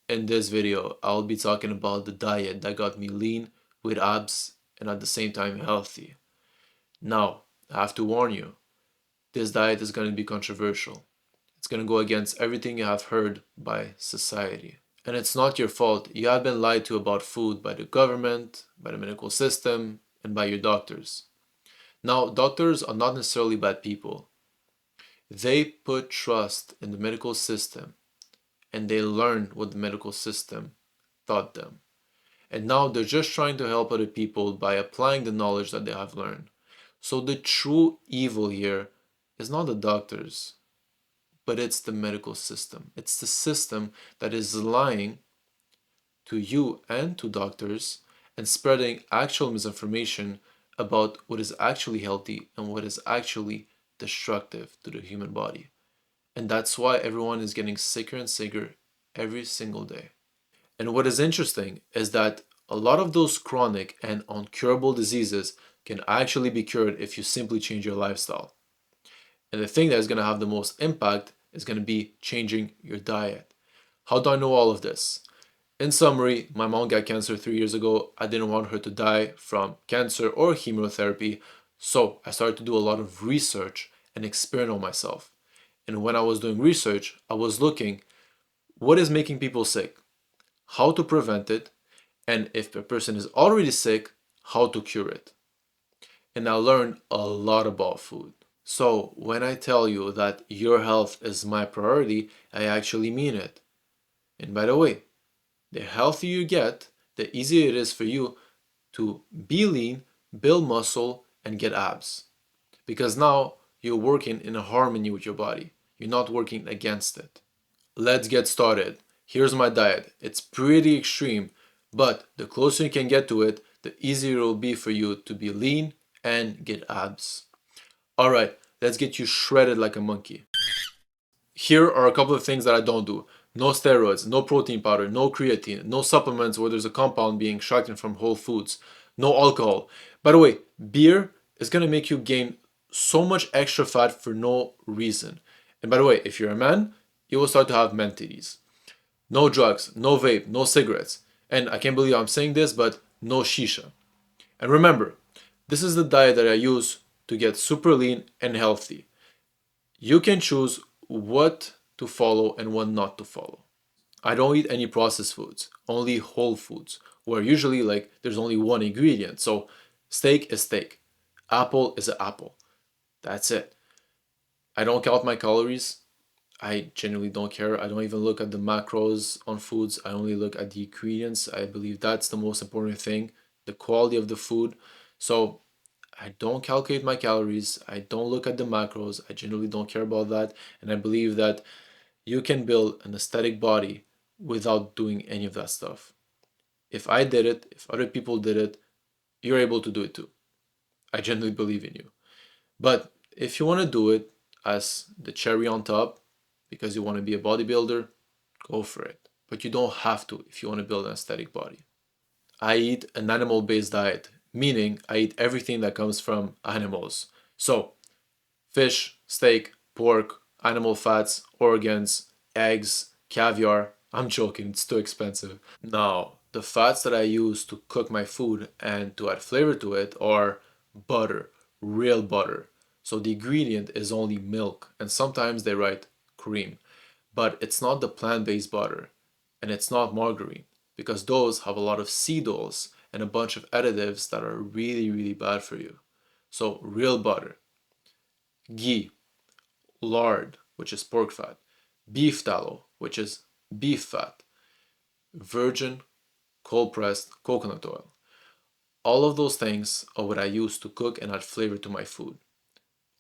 In this video, I'll be talking about the diet that got me lean with abs and at the same time healthy. Now, I have to warn you, this diet is going to be controversial. It's going to go against everything you have heard by society. And it's not your fault. You have been lied to about food by the government, by the medical system, and by your doctors. Now, doctors are not necessarily bad people. They put trust in the medical system and they learned what the medical system taught them. And now they're just trying to help other people by applying the knowledge that they have learned. So the true evil here is not the doctors, but it's the medical system. It's the system that is lying to you and to doctors and spreading actual misinformation about what is actually healthy and what is actually destructive to the human body. And that's why everyone is getting sicker and sicker every single day. And what is interesting is that a lot of those chronic and uncurable diseases can actually be cured if you simply change your lifestyle. And the thing that is going to have the most impact is going to be changing your diet. How do I know all of this? In summary, my mom got cancer 3 years ago. I didn't want her to die from cancer or chemotherapy, so I started to do a lot of research and experiment on myself. And when I was doing research, I was looking what is making people sick, how to prevent it, and if a person is already sick, how to cure it. And I learned a lot about food. So when I tell you that your health is my priority, I actually mean it. And by the way, the healthier you get, the easier it is for you to be lean, build muscle, and get abs. Because now you're working in harmony with your body. You're not working against it. Let's get started. Here's my diet. It's pretty extreme, but the closer you can get to it, the easier it will be for you to be lean and get abs. Alright, let's get you shredded like a monkey. Here are a couple of things that I don't do. No steroids, no protein powder, no creatine, no supplements where there's a compound being extracted from whole foods, no alcohol. By the way, beer is going to make you gain so much extra fat for no reason. And by the way, if you're a man, you will start to have man titties. No drugs, no vape, no cigarettes. And I can't believe I'm saying this, but no shisha. And remember, this is the diet that I use to get super lean and healthy. You can choose what to follow and what not to follow. I don't eat any processed foods, only whole foods, where usually like there's only one ingredient. So steak is steak, apple is an apple. That's it. I don't count my calories. I genuinely don't care. I don't even look at the macros on foods. I only look at the ingredients. I believe that's the most important thing, the quality of the food. So I don't calculate my calories. I don't look at the macros. I generally don't care about that. And I believe that you can build an aesthetic body without doing any of that stuff. If I did it, if other people did it, you're able to do it too. I genuinely believe in you. But if you want to do it as the cherry on top, because you want to be a bodybuilder, go for it. But you don't have to if you want to build an aesthetic body. I eat an animal based diet, meaning I eat everything that comes from animals. So, fish, steak, pork, animal fats, organs, eggs, caviar. I'm joking, it's too expensive. Now, the fats that I use to cook my food and to add flavor to it are butter, real butter. So the ingredient is only milk, and sometimes they write cream. But it's not the plant-based butter, and it's not margarine, because those have a lot of seed oils and a bunch of additives that are really, really bad for you. So real butter, ghee, lard, which is pork fat, beef tallow, which is beef fat, virgin cold pressed coconut oil. All of those things are what I use to cook and add flavor to my food.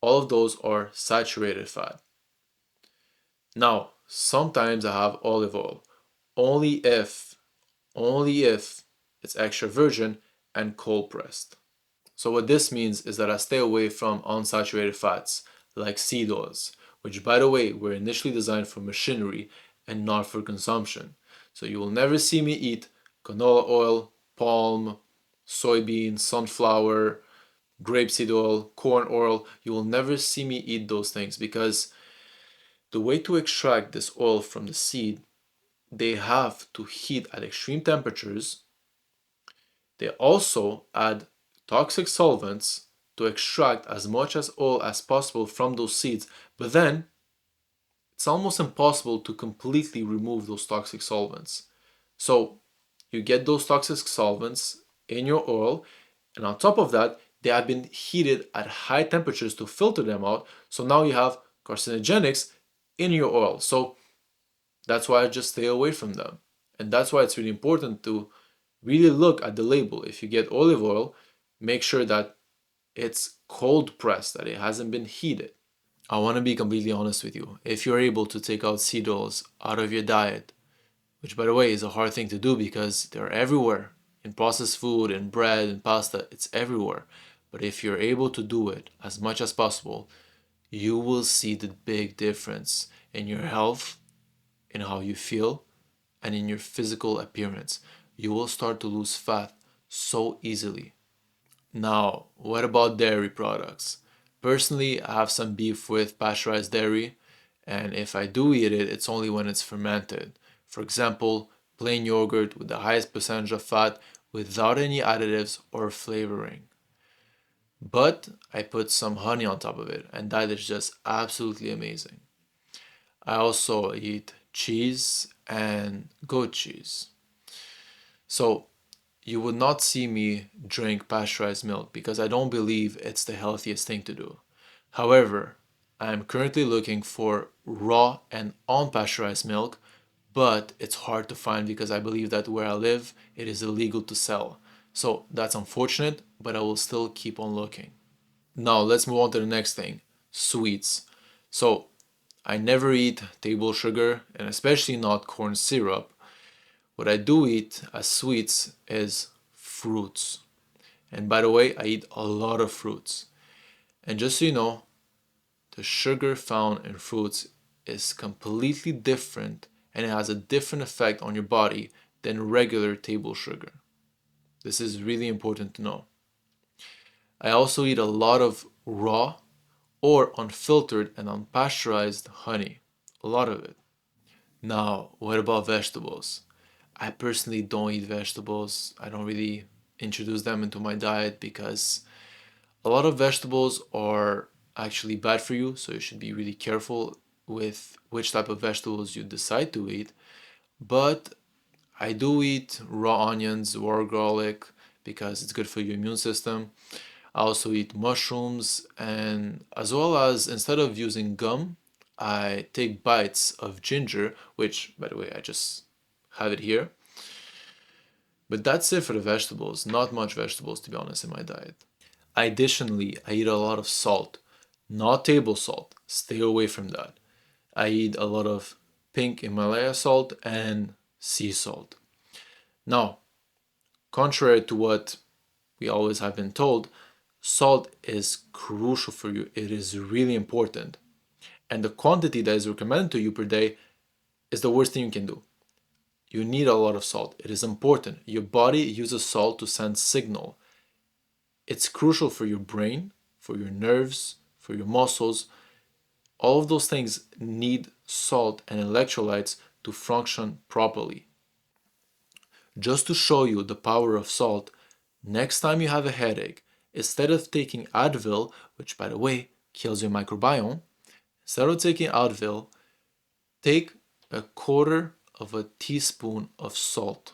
All of those are saturated fat. Now, sometimes I have olive oil, only if, only if it's extra virgin and cold pressed. So what this means is that I stay away from unsaturated fats like seed oils, which by the way were initially designed for machinery and not for consumption. So you will never see me eat canola oil, palm, soybean, sunflower, grapeseed oil, corn oil. You will never see me eat those things because the way to extract this oil from the seed they have to heat at extreme temperatures. They also add toxic solvents to extract as much as oil as possible from those seeds. But then it's almost impossible to completely remove those toxic solvents. So you get those toxic solvents in your oil, and on top of that, they have been heated at high temperatures to filter them out. So now you have carcinogenics in your oil. So that's why I just stay away from them. And that's why it's really important to really look at the label. If you get olive oil, make sure that it's cold pressed, that it hasn't been heated. I want to be completely honest with you. If you're able to take out seed oils out of your diet, which by the way is a hard thing to do because they're everywhere in processed food and bread and pasta, it's everywhere. But if you're able to do it as much as possible, you will see the big difference in your health, in how you feel, and in your physical appearance. You will start to lose fat so easily. Now, what about dairy products? Personally, I have some beef with pasteurized dairy, and if I do eat it, it's only when it's fermented. For example, plain yogurt with the highest percentage of fat without any additives or flavoring. But I put some honey on top of it, and that is just absolutely amazing. I also eat cheese and goat cheese. So you would not see me drink pasteurized milk because I don't believe it's the healthiest thing to do. However, I am currently looking for raw and unpasteurized milk, but it's hard to find because I believe that where I live, it is illegal to sell. So that's unfortunate, but I will still keep on looking. Now let's move on to the next thing, sweets. So I never eat table sugar and especially not corn syrup. What I do eat as sweets is fruits. And by the way, I eat a lot of fruits. And just so you know, the sugar found in fruits is completely different and it has a different effect on your body than regular table sugar. This is really important to know. I also eat a lot of raw or unfiltered and unpasteurized honey. A lot of it. Now, what about vegetables? I personally don't eat vegetables. I don't really introduce them into my diet because a lot of vegetables are actually bad for you, so you should be really careful with which type of vegetables you decide to eat. But I do eat raw onions, raw garlic because it's good for your immune system. I also eat mushrooms, and as well as instead of using gum, I take bites of ginger, which by the way, I just have it here. But that's it for the vegetables. Not much vegetables, to be honest, in my diet. Additionally, I eat a lot of salt, not table salt. Stay away from that. I eat a lot of pink Himalaya salt and sea salt. Now, contrary to what we always have been told, salt is crucial for you. It is really important. And the quantity that is recommended to you per day is the worst thing you can do. You need a lot of salt. It is important. Your body uses salt to send signal. It's crucial for your brain, for your nerves, for your muscles. All of those things need salt and electrolytes to function properly. Just to show you the power of salt, next time you have a headache, instead of taking Advil, which by the way kills your microbiome, instead of taking Advil, take a quarter of a teaspoon of salt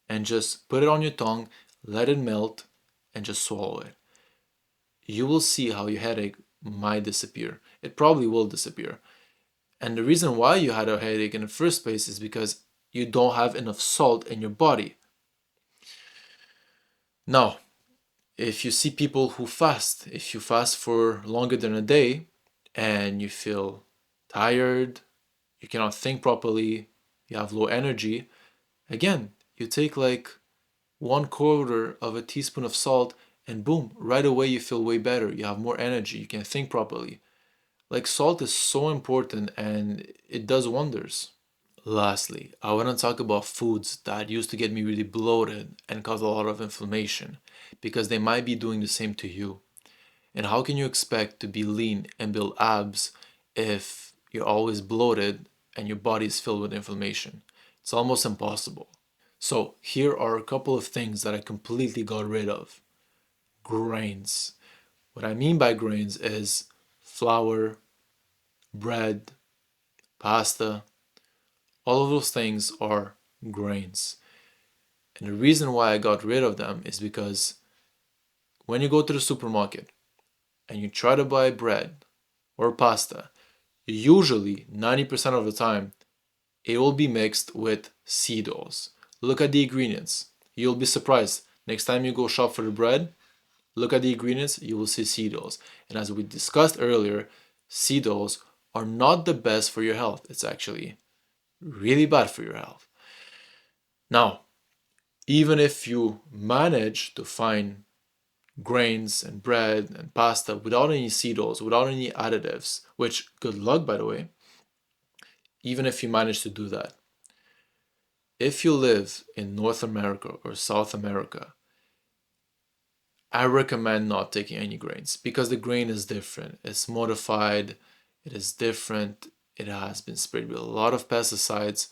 and just put it on your tongue, let it melt, and just swallow it. You will see how your headache might disappear. It probably will disappear. And the reason why you had a headache in the first place is because you don't have enough salt in your body. Now, if you see people who fast, if you fast for longer than a day and you feel tired, you cannot think properly, you have low energy, again, you take like 1/4 of a teaspoon of salt and boom, right away you feel way better. You have more energy, you can think properly. Like salt is so important and it does wonders. Lastly, I want to talk about foods that used to get me really bloated and cause a lot of inflammation because they might be doing the same to you. And how can you expect to be lean and build abs if you're always bloated and your body is filled with inflammation. It's almost impossible. So here are a couple of things that I completely got rid of. Grains. What I mean by grains is flour, bread, pasta. All of those things are grains. And the reason why I got rid of them is because when you go to the supermarket and you try to buy bread or pasta, usually 90% of the time it will be mixed with seed oils. Look at the ingredients. You'll be surprised. Next time you go shop for the bread, look at the ingredients, you will see seed oils. And as we discussed earlier, seed oils are not the best for your health. It's actually really bad for your health. Now, even if you manage to find grains and bread and pasta without any seed oils, without any additives, which good luck, by the way, even if you manage to do that, if you live in North America or South America, I recommend not taking any grains because the grain is different. It's modified, it is different, it has been sprayed with a lot of pesticides.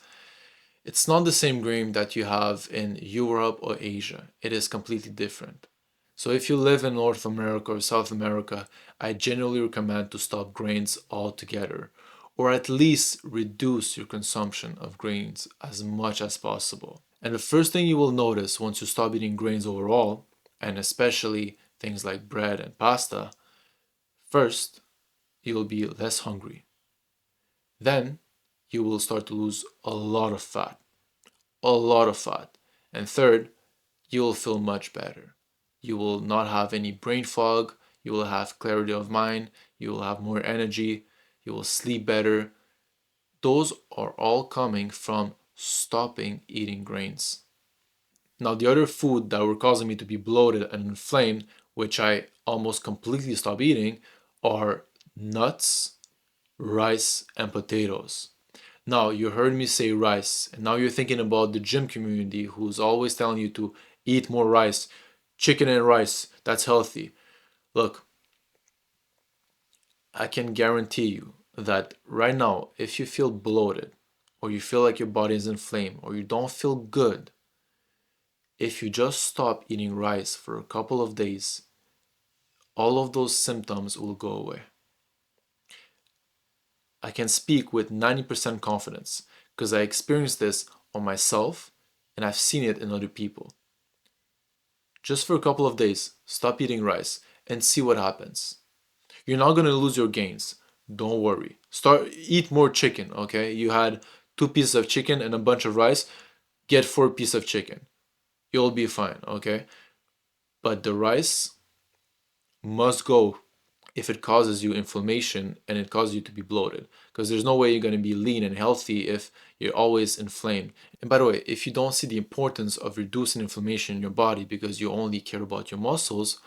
It's not the same grain that you have in Europe or Asia. It is completely different. So if you live in North America or South America, I generally recommend to stop grains altogether, or at least reduce your consumption of grains as much as possible. And the first thing you will notice once you stop eating grains overall, and especially things like bread and pasta, first, you'll be less hungry. Then, you will start to lose a lot of fat. A lot of fat. And third, you will feel much better. You will not have any brain fog. You will have clarity of mind. You will have more energy. You will sleep better. Those are all coming from stopping eating grains. Now, the other food that were causing me to be bloated and inflamed, which I almost completely stopped eating, are nuts, rice, and potatoes. Now, you heard me say rice, and now you're thinking about the gym community who's always telling you to eat more rice, chicken and rice, that's healthy. Look, I can guarantee you that right now, if you feel bloated, or you feel like your body is inflamed, or you don't feel good, if you just stop eating rice for a couple of days, all of those symptoms will go away. I can speak with 90% confidence because I experienced this on myself and I've seen it in other people. Just for a couple of days, stop eating rice and see what happens. You're not going to lose your gains. Don't worry. Eat more chicken, okay? You had 2 pieces of chicken and a bunch of rice, get 4 pieces of chicken. You'll be fine, okay? But the rice must go if it causes you inflammation and it causes you to be bloated, because there's no way you're going to be lean and healthy if you're always inflamed. And by the way, if you don't see the importance of reducing inflammation in your body because you only care about your muscles,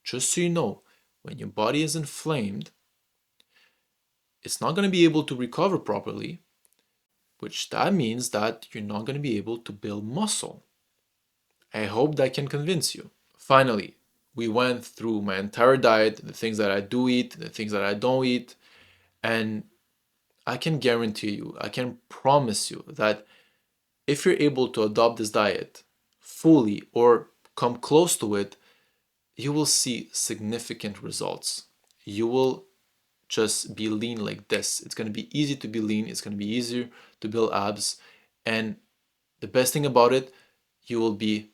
just so you know, when your body is inflamed, it's not going to be able to recover properly, which that means that you're not going to be able to build muscle. I hope that can convince you. Finally, we went through my entire diet, the things that I do eat, the things that I don't eat, and I can guarantee you, I can promise you that if you're able to adopt this diet fully or come close to it, you will see significant results. You will just be lean like this. It's going to be easy to be lean, it's going to be easier to build abs, and the best thing about it, you will be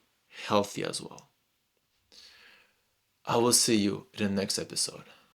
healthy as well. I will see you in the next episode.